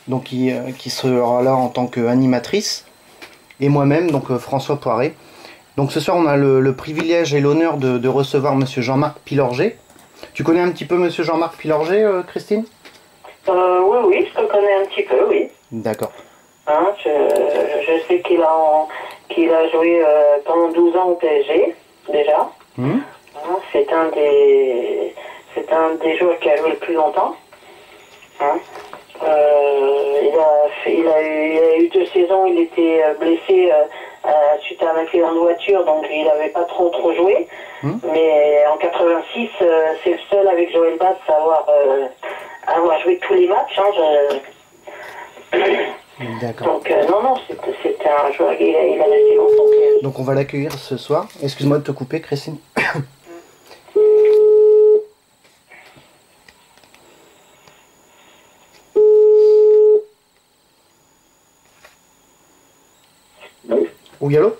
donc qui sera là en tant qu'animatrice, et moi-même, donc François Poiret. Donc ce soir, on a le privilège et l'honneur de recevoir Monsieur Jean-Marc Pilorget. Tu connais un petit peu Monsieur Jean-Marc Pilorget, Christine? Oui, oui, je le connais un petit peu, oui. D'accord. Hein, je sais qu'il a joué pendant 12 ans au PSG, déjà. Mmh. Hein, c'est un des joueurs qui a joué le plus longtemps. Hein. Il a eu 2 saisons, il était blessé suite à un accident de voiture, donc il n'avait pas trop joué. Mais en 86, c'est le seul avec Joël Batz à avoir joué tous les matchs. Hein, D'accord. Donc non, c'était un joueur, il a resté longtemps. Donc on va l'accueillir ce soir. Excuse-moi de te couper, Christine. Oui, allô?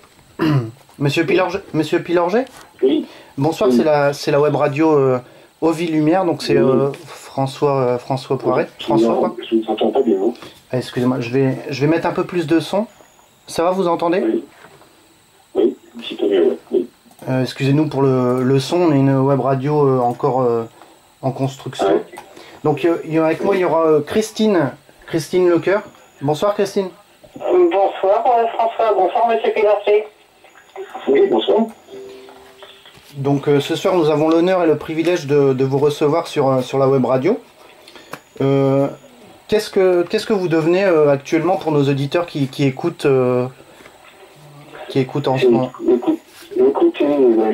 Monsieur Pilorget? Monsieur Pilorget? Oui. Bonsoir, Oui. c'est la web radio Oville Lumière, donc c'est François Poiret. François quoi? Je ne t'entends pas bien. Hein. Ah, excusez-moi, je vais mettre un peu plus de son. Ça va, vous entendez? Oui. Oui, un petit peu mieux, oui. Excusez-nous pour le son, on est une web radio encore en construction. Ouais. Donc avec moi, il y aura Christine Lecoeur. Bonsoir Christine. Bonsoir François, bonsoir Monsieur Pilorget. Oui, bonsoir. Donc ce soir, nous avons l'honneur et le privilège de vous recevoir sur la web radio. Qu'est-ce que vous devenez actuellement pour nos auditeurs qui écoutent en ce moment? Écoutez, la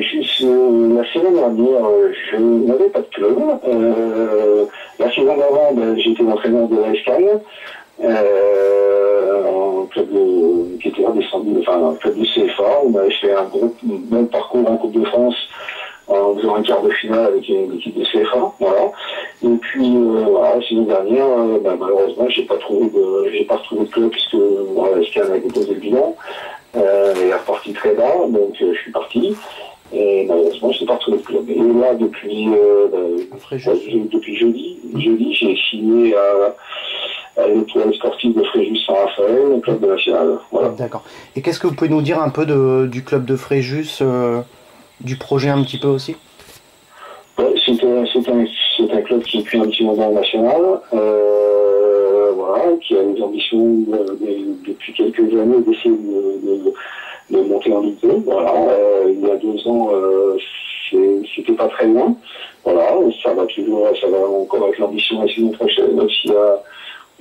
saison dernière, je n'avais pas de club. La saison d'avant, j'étais l'entraîneur de la Escale, un club qui était redescendu, enfin un club du CFA. On avait fait un bon parcours en Coupe de France en faisant un quart de finale avec l'équipe de CFA, voilà. Et puis voilà, la saison dernière, malheureusement, j'ai pas retrouvé de club puisque voilà, Escale a déposé le bilan. Il est reparti très bas, donc je suis parti. Et malheureusement, je n'ai pas retrouvé de club. Et là, depuis jeudi, j'ai signé à l'étoile sportive de Fréjus-Saint-Raphaël, le club de national. Voilà. D'accord. Et qu'est-ce que vous pouvez nous dire un peu du club de Fréjus, du projet un petit peu aussi? Ouais, c'est un club qui est depuis un petit moment national, voilà, qui a des ambitions depuis quelques années d'essayer de monter en Ligue 2. Voilà, il y a 2 ans, c'était pas très loin. Voilà, ça va encore avec l'ambition la saison prochaine, même s'il y a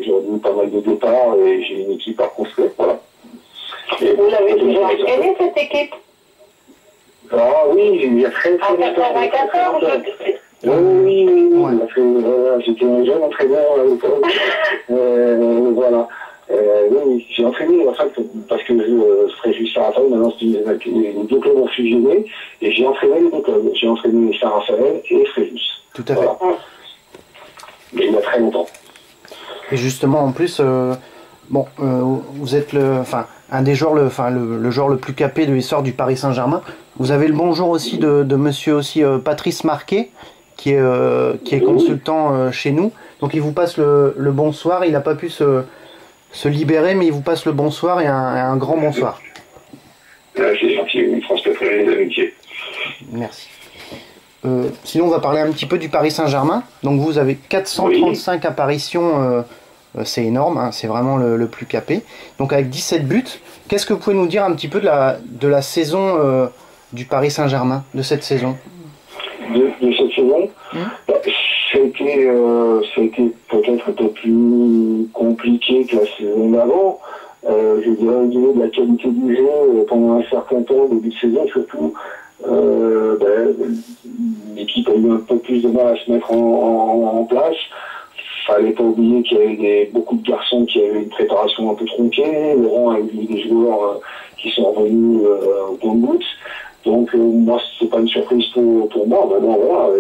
aujourd'hui pas mal de départs et j'ai une équipe à construire. Voilà. Et Vous l'avez déjà gagné cette équipe? Ah oui, il y a très En longtemps. 94, Oui. J'étais un jeune entraîneur à l'époque. Voilà. Oui, j'ai entraîné, en fait, parce que Fréjus Saint-Raphaël, maintenant les 2 clubs ont fusionné, et j'ai entraîné les 2 clubs. J'ai entraîné Saint-Raphaël et Fréjus. Tout à fait. Voilà. Mais il y a très longtemps. Et justement, en plus, vous êtes un des joueurs, le joueur le plus capé de l'histoire du Paris Saint-Germain. Vous avez le bonjour aussi de monsieur aussi Patrice Marquet, qui est consultant chez nous. Donc il vous passe le bonsoir. Il n'a pas pu se libérer, mais il vous passe le bonsoir et un grand bonsoir. C'est gentil, une transmettrai les amitiés. Merci. Sinon, on va parler un petit peu du Paris Saint-Germain. Donc vous avez 435 apparitions, c'est énorme, hein, c'est vraiment le plus capé. Donc avec 17 buts, qu'est-ce que vous pouvez nous dire un petit peu de la saison du Paris Saint-Germain, de cette saison? De cette saison, ça a été peut-être un peu plus compliqué que la saison d'avant. Je dirais au niveau de la qualité du jeu pendant un certain temps, début de saison surtout. L'équipe a eu un peu plus de mal à se mettre en place. Fallait pas oublier qu'il y avait beaucoup de garçons qui avaient une préparation un peu tronquée. Laurent a eu des joueurs qui sont revenus au compte-gouttes. Donc moi, c'est pas une surprise pour moi. Maintenant, voilà,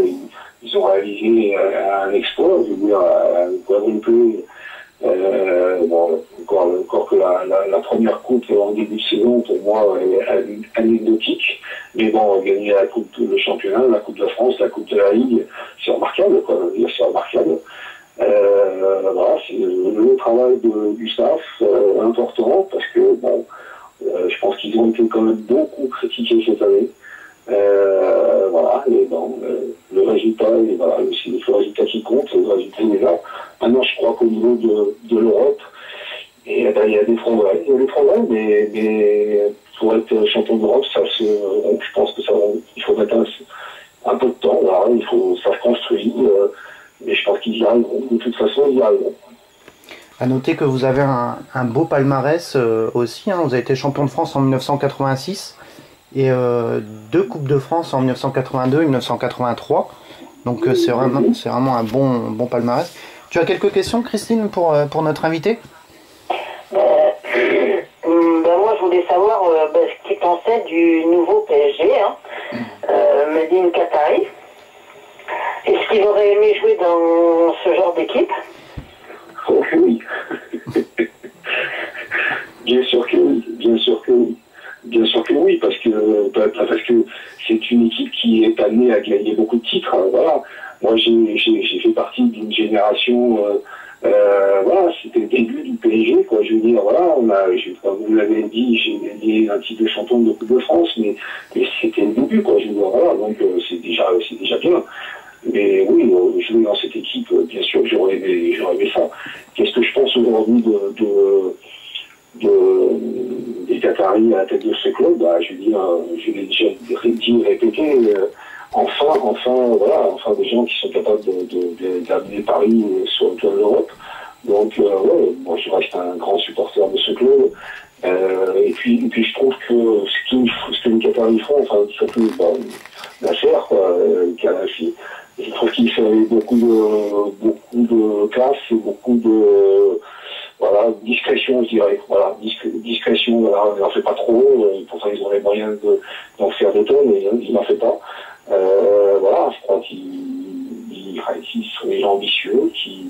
ils ont réalisé un exploit. Je veux dire, quadruplé. Encore que la première coupe en début de saison, pour moi, est anecdotique. Mais bon, gagner la coupe, le championnat, la coupe de France, la coupe de la Ligue, c'est remarquable, quoi. C'est remarquable. Voilà, c'est le travail du staff important parce que bon, je pense qu'ils ont été quand même beaucoup critiqués cette année. Voilà, et bon, le résultat, et voilà, c'est le résultat qui compte, le résultat est là. Maintenant, je crois qu'au niveau de l'Europe, et, ben, il y a des progrès, mais pour être champion d'Europe, je pense que il faut mettre un peu de temps, voilà, ça se construit, mais je pense qu'ils y arriveront, de toute façon, ils y arriveront. À noter que vous avez un beau palmarès aussi, hein. Vous avez été champion de France en 1986 et 2 Coupes de France en 1982 et 1983. Donc c'est vraiment un bon palmarès. Tu as quelques questions, Christine, pour notre invité? Moi, je voulais savoir ce qu'il pensait du nouveau PSG, hein, Medine Qatari. Est-ce qu'il aurait aimé jouer dans ce genre d'équipe? Oh oui. Bien sûr que oui, bien sûr que oui. Bien sûr que oui, parce que c'est une équipe qui est amenée à gagner beaucoup de titres. Voilà. Moi, j'ai fait partie d'une génération. Voilà, c'était le début du PSG, quoi. Je veux dire, voilà, comme vous l'avez dit, j'ai gagné un titre de champion de Coupe de France, mais c'était le début, quoi. Je veux dire, voilà, donc c'est déjà bien. Mais oui, jouer dans cette équipe, bien sûr que j'aurais aimé ça. Qu'est-ce que je pense aujourd'hui des Qataris à la tête de ce club? Bah, je veux dire, je l'ai déjà dit, répété, enfin des gens qui sont capables d'amener Paris sur le toit de l'Europe. Donc, ouais, moi je reste un grand supporter de ce club. Et puis je trouve que ce que les Qataris font, enfin surtout l'affaire, Kadhafi, je trouve qu'il fait beaucoup de classe et beaucoup de discrétion, je dirais. Voilà, discrétion, voilà, il n'en fait pas trop, pourtant ils ont les moyens d'en faire des tonnes, mais ils n'en fait pas. Voilà, je crois qu'ils sont des gens ambitieux, qui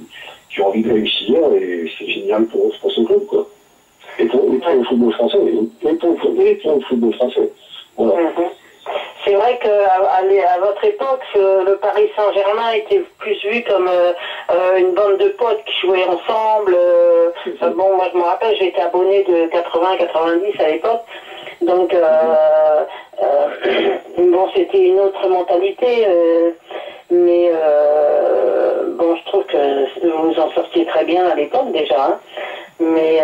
ont envie de réussir, et c'est génial pour ce club, quoi. Et pour le football français, et pour le football français. Voilà. C'est vrai qu'à votre époque, le Paris Saint-Germain était plus vu comme une bande de potes qui jouaient ensemble. Bon, moi je me rappelle, j'ai été abonné de 80-90 à l'époque. Donc, bon, c'était une autre mentalité. Mais bon, je trouve que vous en sortiez très bien à l'époque déjà. Hein. Mais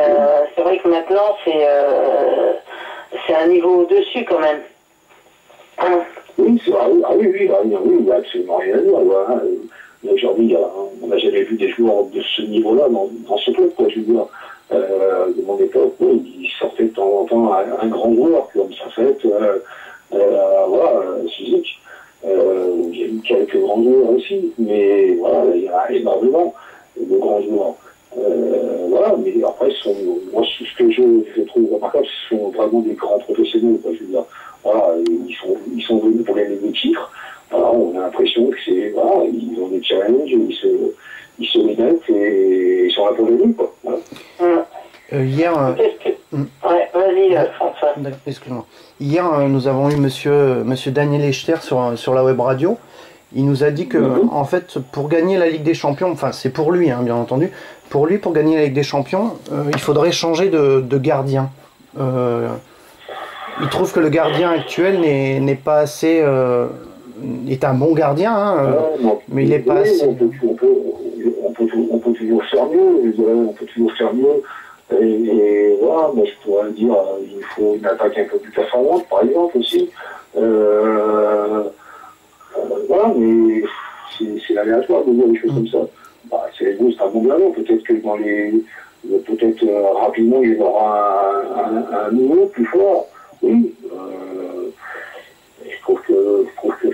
c'est vrai que maintenant, c'est un niveau au-dessus quand même. Oui, c'est vrai. Oui, il n'y a absolument rien à dire. Voilà. Aujourd'hui, on n'a jamais vu des joueurs de ce niveau-là dans ce club, quoi, je veux dire. De mon époque, oui, ils sortaient de temps en temps un grand joueur, comme ça fait, voilà, physique. Il y a eu quelques grands joueurs aussi, mais voilà, il y a énormément de grands joueurs. Voilà, mais après, moi, ce que je trouve remarquable, ce sont vraiment des grands professionnels, quoi, je veux dire. Voilà, ils sont venus pour gagner des titres. Voilà, on a l'impression que voilà, ils ont des challenges, ils se les mettent et ils sont là pour gagner, quoi. Voilà. Hier, ouais, vas-y, François. Excuse-moi. Hier, nous avons eu monsieur Daniel Echter sur la web radio. Il nous a dit que, en fait, pour gagner la Ligue des Champions, enfin, c'est pour lui, hein, bien entendu, pour gagner la Ligue des Champions, il faudrait changer de gardien. Il trouve que le gardien actuel n'est pas assez... est un bon gardien, hein, mais il n'est pas assez... On peut toujours faire mieux, je dirais, on peut toujours faire mieux. Et voilà, moi je pourrais dire, il faut une attaque un peu plus performante, par exemple, aussi. Voilà, mais c'est aléatoire de dire des choses comme ça. Bah, c'est un bon gardien, peut-être que rapidement il y aura un niveau plus fort. Oui, je trouve que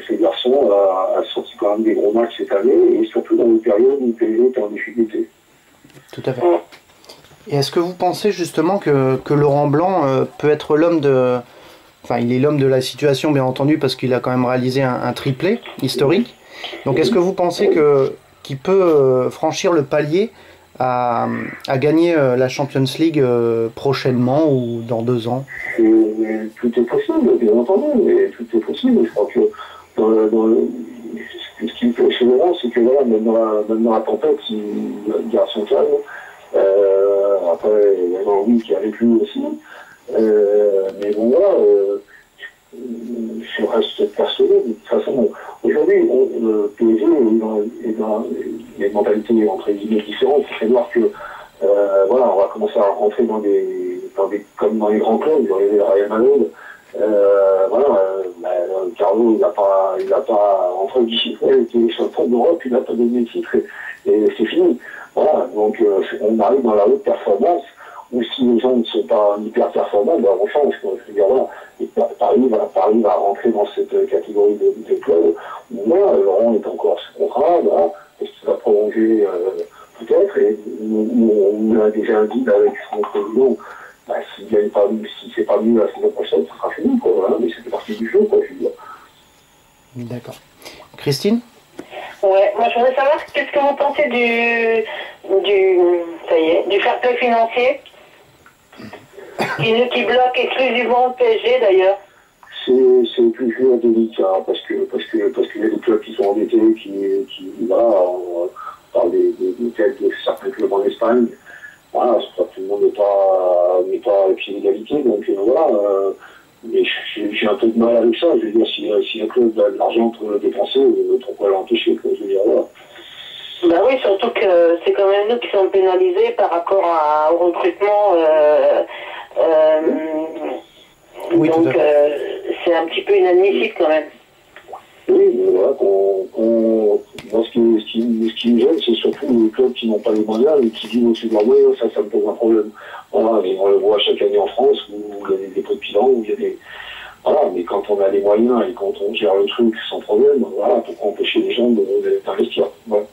ce garçon a sorti quand même des gros matchs cette année, et surtout dans une période où le PSG était en difficulté. Tout à fait. Et est-ce que vous pensez justement que Laurent Blanc peut être l'homme de... Enfin, il est l'homme de la situation, bien entendu, parce qu'il a quand même réalisé un triplé historique. Donc est-ce que vous pensez qu'il peut franchir le palier à gagner la Champions League prochainement ou dans 2 ans? Tout est possible, bien entendu, mais tout est possible. Je crois que ce qui me fait chez Laurent, c'est que voilà, même dans la tempête, il garde son calme. Après, il y a Henri qui est avec lui aussi. Mais bon, voilà, je reste persuadé. De toute façon, bon, aujourd'hui, le PSG est dans une mentalité entre guillemets différente. Il fait voir que voilà, on va commencer à rentrer comme dans les grands clubs, dans les Real Madrid. Carlo, il n'a pas entre guillemets été champion d'Europe, il n'a pas donné de titre et c'est fini. Voilà, donc on arrive dans la haute performance, ou si les gens ne sont pas hyper performants, ben on change. Quoi. Je veux dire, voilà, et Paris va rentrer dans cette catégorie de club où là, Laurent est encore sous contrat, voilà, est-ce qu'il va prolonger peut-être, et on a déjà un deal avec son président. Bah, si c'est pas mieux la saison prochaine, ça sera fini, quoi, voilà, mais c'était partie du jeu, quoi, je veux dire. D'accord. Christine? Ouais, moi je voudrais savoir qu'est-ce que vous pensez du fair play financier qui bloque exclusivement le PSG d'ailleurs. C'est toujours délicat parce qu'il y a des clubs qui sont endettés, voilà, on parle de certains clubs en Espagne. Voilà, je crois que tout le monde n'est pas à pied d'égalité, donc voilà. Mais j'ai un peu de mal avec ça. Je veux dire, si un club a de l'argent pour le dépenser, pourquoi l'empêcher, quoi. Je veux dire, voilà. Bah oui, surtout que c'est quand même nous qui sommes pénalisés par rapport au recrutement. Oui, donc c'est un petit peu inadmissible quand même. Oui, mais voilà, moi, ce qui me gêne, c'est surtout les clubs qui n'ont pas les moyens et qui vivent au-dessus de leur moyens, ça me pose un problème. Voilà, et on le voit chaque année en France, où il y a des dépôts de bilan, où il y a des... Voilà, mais quand on a les moyens et quand on gère le truc sans problème, voilà, pourquoi empêcher les gens d'investir, ouais.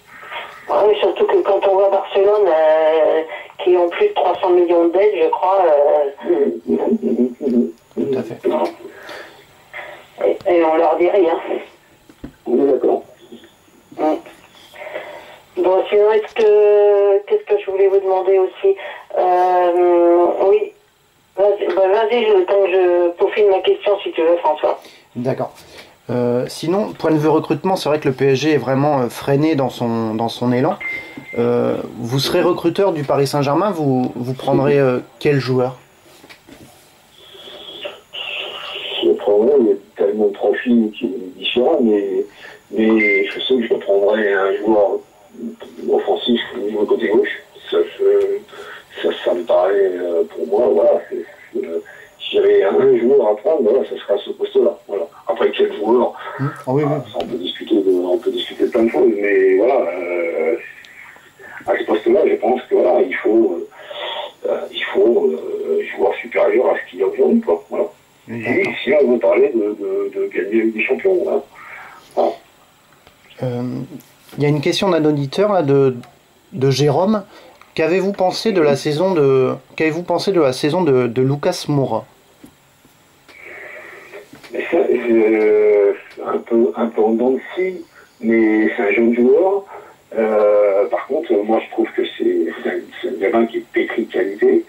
Ah oui, surtout que quand on voit Barcelone, qui ont plus de 300 millions de dettes, je crois... Tout à fait. Et on leur dit rien. On est d'accord. Bon, sinon, qu'est-ce que je voulais vous demander aussi oui, vas-y, le temps que je peaufine ma question, si tu veux, François. D'accord. Sinon, point de vue recrutement, c'est vrai que le PSG est vraiment freiné dans son élan. Vous serez recruteur du Paris Saint-Germain, vous prendrez quel joueur? Je prendrai, il y a tellement de profils qui est différent, mais je sais que je prendrai un joueur offensif au niveau côté gauche. Ça me paraît, pour moi, voilà, si j'avais un joueur à prendre, voilà, ça serait à ce poste-là. Voilà. Après, quel joueur, oui. ça, on peut discuter de plein de choses, mais voilà, à ce poste-là, je pense que voilà, il faut un joueur supérieur à ce qu'il y a aujourd'hui, quoi. Voilà. Si on veut parler de gagner avec des champions, voilà. Voilà. Il y a une question d'un auditeur là, de Jérôme. Qu'avez-vous pensé de la saison de Lucas Moura? Mais ça, un peu en dents de scie, mais c'est un jeune joueur. Par contre, moi je trouve que c'est un gamin qui est pétri de qualité,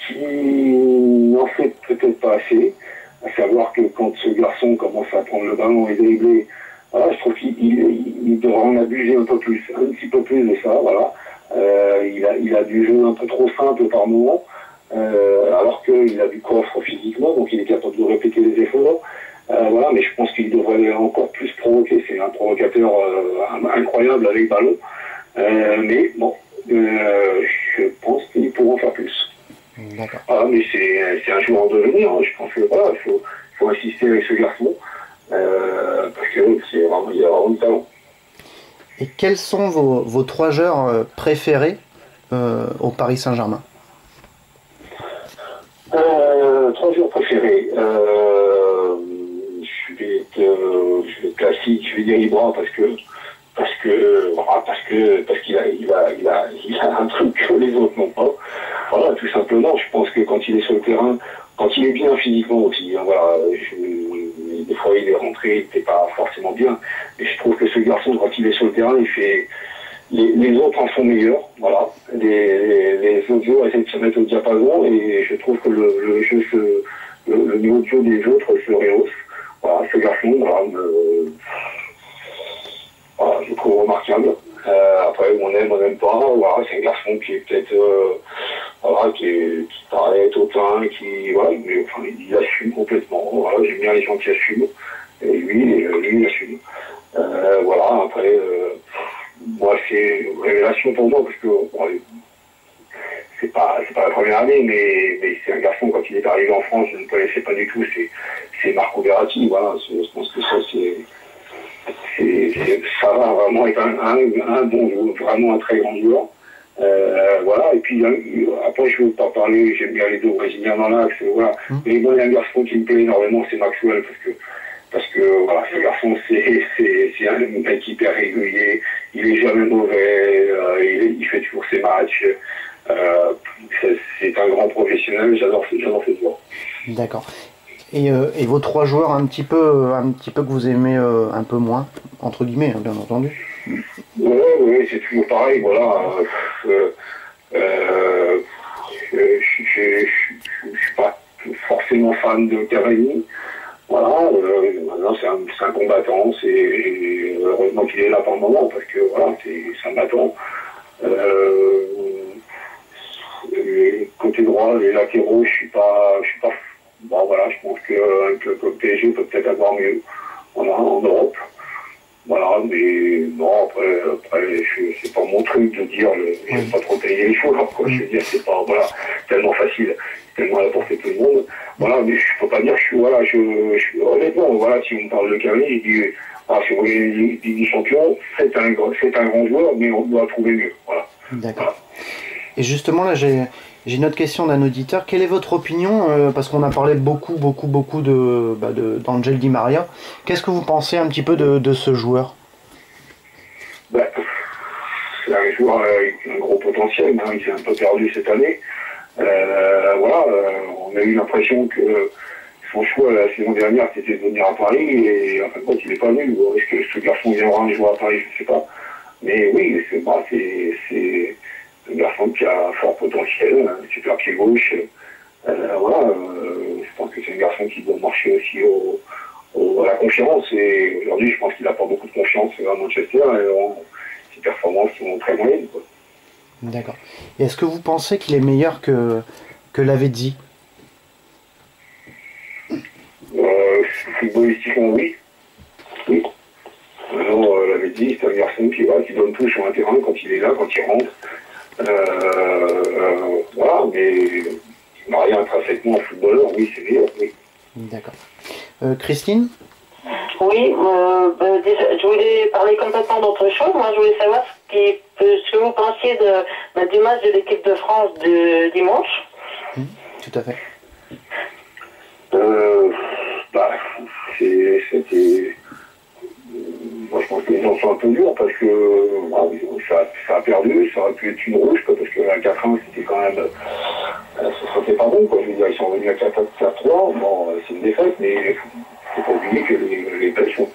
qui n'en fait peut-être pas assez. À savoir que quand ce garçon commence à prendre le ballon et dribbler, voilà, je trouve qu'il devrait en abuser un petit peu plus de ça, voilà. Il a du jeu un peu trop simple par moment, alors qu'il a du coffre physiquement, donc il est capable de répéter les efforts. Voilà, mais je pense qu'il devrait encore plus provoquer. C'est un provocateur incroyable avec ballon. Mais bon, je pense qu'il pourra en faire plus. D'accord. Ah, mais c'est un joueur en devenir. Hein. Je pense que voilà, il faut insister avec ce garçon. Parce que il a vraiment du talent. Et quels sont vos 3 joueurs préférés au Paris Saint-Germain? 3 joueurs préférés. Je vais être classique, je vais dire Ibra parce qu'il a un truc que les autres n'ont pas. Voilà, tout simplement. Je pense que quand il est sur le terrain, quand il est bien physiquement aussi, hein, voilà, des fois il est rentré, il n'était pas forcément bien. Mais je trouve que ce garçon, quand il est sur le terrain, il fait les autres en font meilleurs. Voilà, les autres joueurs essaient de se mettre au diapason et je trouve que le niveau de jeu des autres se rehausse. Voilà, ce garçon, voilà, voilà, je le trouve remarquable. Après, on n'aime pas. Voilà, c'est un garçon qui est peut-être, voilà, qui paraît être hautain, voilà, mais enfin, il assume complètement. Voilà, j'aime bien les gens qui assument. Et lui, il assume. Voilà, après, moi, c'est une révélation pour moi, parce que bon, c'est pas la première année, mais c'est un garçon, quand il est arrivé en France, je ne connaissais pas du tout, c'est Marco Verratti, voilà, je pense que ça, ça va vraiment être un bon joueur, vraiment un très grand joueur. Voilà, et puis après je ne veux pas parler, j'aime bien les deux Brésiliens dans l'axe, voilà. Mais moi, il y a un garçon qui me plaît énormément, c'est Maxwell, parce que voilà, ce garçon, c'est un mec hyper régulier, il est jamais mauvais, il fait toujours ses matchs. C'est un grand professionnel, j'adore ce joueur. D'accord. Et vos trois joueurs un petit peu que vous aimez un peu moins, entre guillemets, hein, bien entendu. Oui, c'est toujours pareil, voilà. Je suis pas forcément fan de Cavani. Voilà, maintenant c'est un combattant, heureusement qu'il est là pour le moment, parce que voilà, c'est un battant. Côté droit, les latéraux, je suis pas. Bon voilà, je pense qu'un club comme PSG peut peut-être avoir mieux, voilà, en Europe. Voilà, mais non, après c'est pas mon truc de dire, j'aime pas trop payer les joueurs, quoi. Je veux dire, c'est pas, voilà, tellement facile, tellement à la portée de tout le monde. Voilà, mais je peux pas dire que honnêtement, voilà, si on me parle de Cavani, je dis, si vous voulez une Ligue des Champions, c'est un grand joueur, mais on doit trouver mieux, voilà. D'accord. Voilà. Et justement, là, j'ai une autre question d'un auditeur. Quelle est votre opinion, parce qu'on a parlé beaucoup d'Angel Di Maria. Qu'est-ce que vous pensez un petit peu de ce joueur? C'est un joueur avec un gros potentiel, hein, il s'est un peu perdu cette année. Voilà, on a eu l'impression que son choix la saison dernière, c'était de venir à Paris, et en fin de compte, il n'est pas venu. Est-ce que ce garçon viendra un jour à Paris? Je ne sais pas. Mais oui, c'est un garçon qui a un fort potentiel, un super pied gauche. Voilà, je pense que c'est un garçon qui doit marcher aussi à la confiance. Et aujourd'hui, je pense qu'il n'a pas beaucoup de confiance à Manchester. Et ses performances sont très moyennes, quoi. D'accord. Et est-ce que vous pensez qu'il est meilleur que Lavezzi? Footballistiquement, oui. Oui. Maintenant, Lavezzi, c'est un garçon qui donne tout sur un terrain quand il est là, quand il rentre. Voilà, mais Maria intrinsèquement footballeur, oui, c'est meilleur, oui. D'accord. Christine? Oui, déjà, je voulais parler complètement d'autre chose. Moi, je voulais savoir ce que vous pensiez du match de l'équipe de France de dimanche. Tout à fait. C'était... Moi, je pense que les gens sont un peu durs parce que ça a perdu, ça aurait pu être une rouge, parce que à 4-1, c'était quand même... ça sentait pas bon, quoi. Je veux dire, ils sont revenus à 4-3, bon, c'est une défaite, mais il ne faut pas oublier que les Belges sont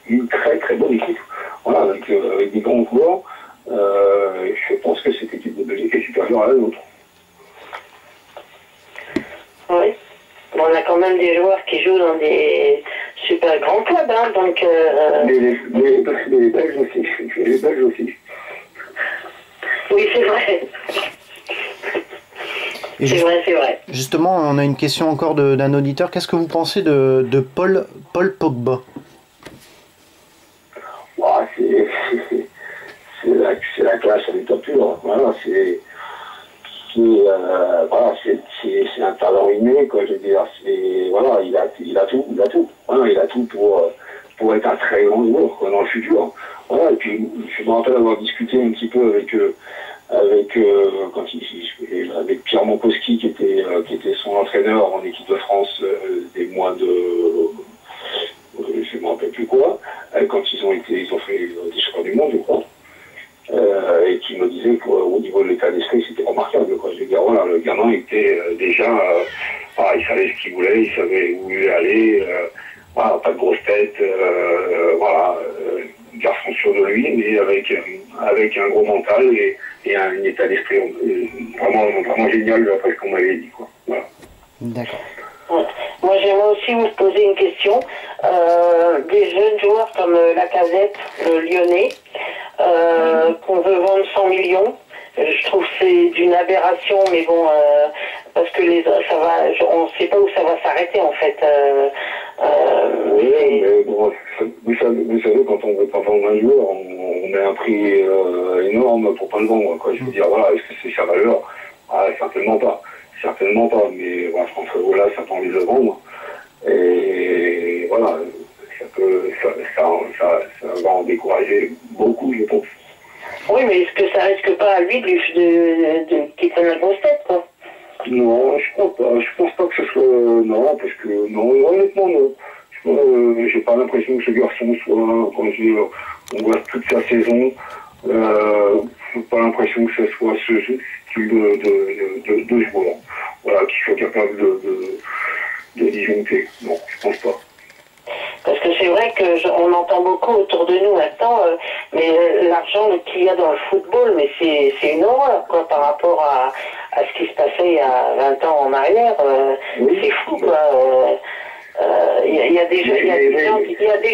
une très très bonne équipe. Voilà, avec des grands joueurs, je pense que cette équipe de Belgique est supérieure à la nôtre. Oui. On a quand même des joueurs qui jouent dans des super grands clubs, hein, donc... Mais les Belges aussi. Les Belges aussi. Oui, c'est vrai. C'est vrai. Justement, on a une question encore d'un auditeur. Qu'est-ce que vous pensez de Paul Pogba? C'est la classe à l'état pur. Voilà, c'est un talent inné, quoi. Je veux dire, voilà, il a tout. Voilà, il a tout pour être un très grand joueur, quoi, dans le futur. Voilà, et puis je me rappelle avoir discuté un petit peu avec Pierre Monkowski, qui était son entraîneur en équipe de France des mois de je ne me rappelle plus quoi, quand ils ont fait des championnats du monde, je crois. Et qui me disait qu'au niveau de l'état d'esprit, c'était remarquable, quoi. Je veux dire, voilà, le gamin était déjà, il savait ce qu'il voulait, il savait où il voulait aller, voilà, pas de grosse tête, voilà, garçon sûr de lui, mais avec un gros mental et un état d'esprit vraiment génial, après ce qu'on m'avait dit, quoi. Voilà. D'accord. Ouais. Moi, j'aimerais aussi vous poser une question. Des jeunes joueurs comme Lacazette, le Lyonnais, qu'on veut vendre 100 millions, je trouve que c'est d'une aberration, mais bon, parce que on ne sait pas où ça va s'arrêter en fait. Oui, mais bon, vous savez, quand on veut pas vendre un joueur, on met un prix énorme pour pas le vendre. Quoi. Je veux dire, voilà, est-ce que c'est sa valeur? Ah, certainement pas. Certainement pas, mais bon, François Rolla, ça t'a envie de le vendre. Et voilà, ça va en décourager beaucoup, je pense. Oui, mais est-ce que ça risque pas à lui qu'il prenne la grosse tête, quoi? Non, je crois pas. Je pense pas que ce soit... non, parce que... Non, honnêtement, non. J'ai pas l'impression que ce garçon soit... Quand on voit toute sa saison, j'ai pas l'impression que ce soit ce style de joueur. Voilà, qui soit capable de disjoncter. Non, je pense pas. Parce que c'est vrai qu'on entend beaucoup autour de nous maintenant, mais l'argent qu'il y a dans le football, mais c'est une horreur quoi, par rapport à ce qui se passait il y a 20 ans en arrière. Oui. C'est fou quoi. Il y a des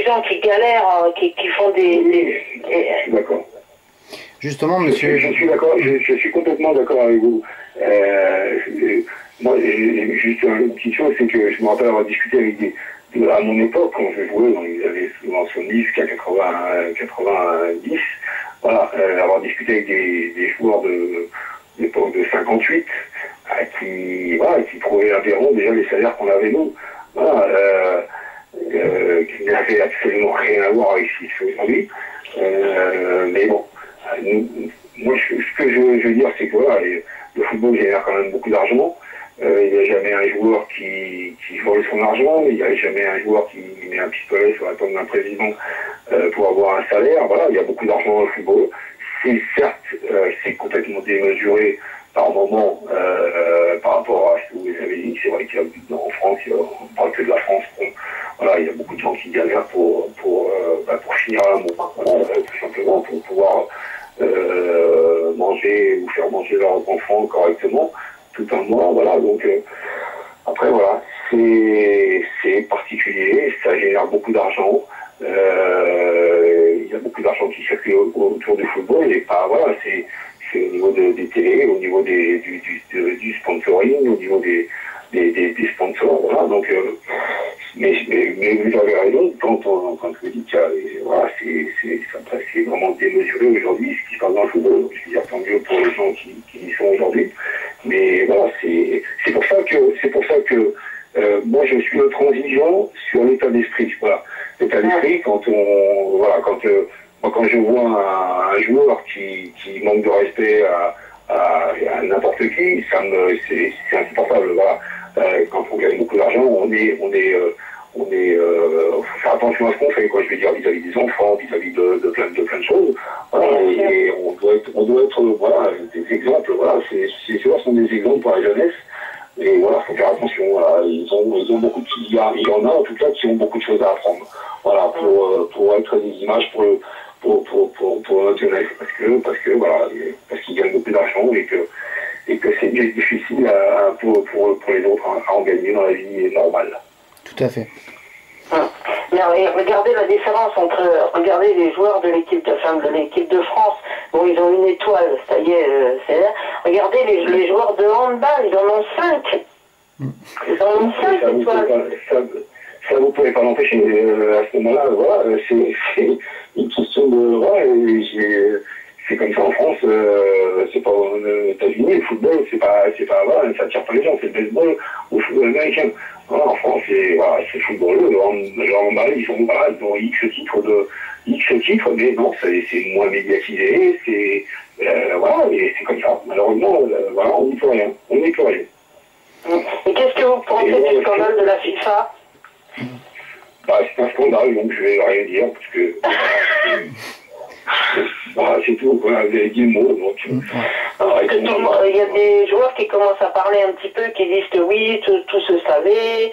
gens qui galèrent, qui font des... Je suis d'accord. Justement, monsieur... Je suis d'accord, je suis complètement d'accord avec vous. Moi, juste une petite chose, c'est que je me rappelle avoir discuté avec à mon époque, quand je jouais dans les années 70 jusqu'à 90, voilà, avoir discuté avec des joueurs de l'époque de 58, qui trouvaient aberrant déjà les salaires qu'on avait nous. Voilà, qui n'avaient absolument rien à voir avec ce qui se fait aujourd'hui. Mais bon, moi, ce que je veux dire, c'est que voilà, le football génère quand même beaucoup d'argent. Il n'y a jamais un joueur qui vole son argent, il n'y a jamais un joueur qui met un pistolet sur la tombe d'un président pour avoir un salaire. Voilà, il y a beaucoup d'argent dans le football. Certes, c'est complètement démesuré par moment par rapport à ce que vous avez dit. C'est vrai qu'il y a en France, on ne parle que de la France. Voilà, il y a beaucoup de gens qui galèrent pour finir à l'amour. Voilà, tout simplement pour pouvoir manger ou faire manger leurs enfants correctement tout un mois, voilà, donc après voilà, c'est particulier, ça génère beaucoup d'argent, il y a beaucoup d'argent qui circule autour du football, et pas voilà, c'est au niveau des télés, au niveau du sponsoring, au niveau des sponsors, voilà, donc mais vous avez raison, quand vous dites que voilà, c'est vraiment démesuré aujourd'hui ce qui se passe dans le football. Je veux dire, tant mieux pour les gens qui y sont aujourd'hui. Mais voilà, c'est pour ça que moi je suis intransigeant sur l'état d'esprit. Voilà. L'état d'esprit, quand je vois un joueur qui manque de respect à n'importe qui, c'est insupportable. Voilà. Quand on gagne beaucoup d'argent, faut faire attention à ce qu'on fait, quoi. Je veux dire, vis-à-vis des enfants, vis-à-vis de plein de choses. Voilà, et on doit être, voilà, des exemples, voilà. Ces joueurs sont des exemples pour la jeunesse. Et voilà, faut faire attention, voilà. Ils ont beaucoup il y en a, en tout cas, qui ont beaucoup de choses à apprendre. Voilà, pour être des images pour notre jeunesse. Parce que voilà, parce qu'ils gagnent beaucoup d'argent et que c'est difficile pour les autres à en gagner dans la vie normale. Tout à fait. Mais regardez la différence regardez les joueurs de l'équipe de France. Bon, ils ont une étoile, ça y est, c'est là. Regardez les joueurs de handball, ils en ont 5. Ils en ont 5 étoiles. Ça, vous pouvez pas l'empêcher. À ce moment-là, voilà, c'est une question de... Voilà, c'est comme ça en France, c'est pas aux États-Unis, le football, c'est pas voilà, ça tire pas les gens, c'est le baseball ou le football américain. Voilà, en France, c'est le football, le handball, ils ont X titres, mais non, c'est moins médiatisé, voilà, et c'est comme ça. Malheureusement, voilà, on n'y peut rien. Et qu'est-ce que vous pensez du scandale de la FIFA? C'est un scandale, donc je vais rien dire, parce que... Voilà, c'est tout, vous avez dit le mot. Donc, il y a des joueurs qui commencent à parler un petit peu, qui disent que oui, tout se savait.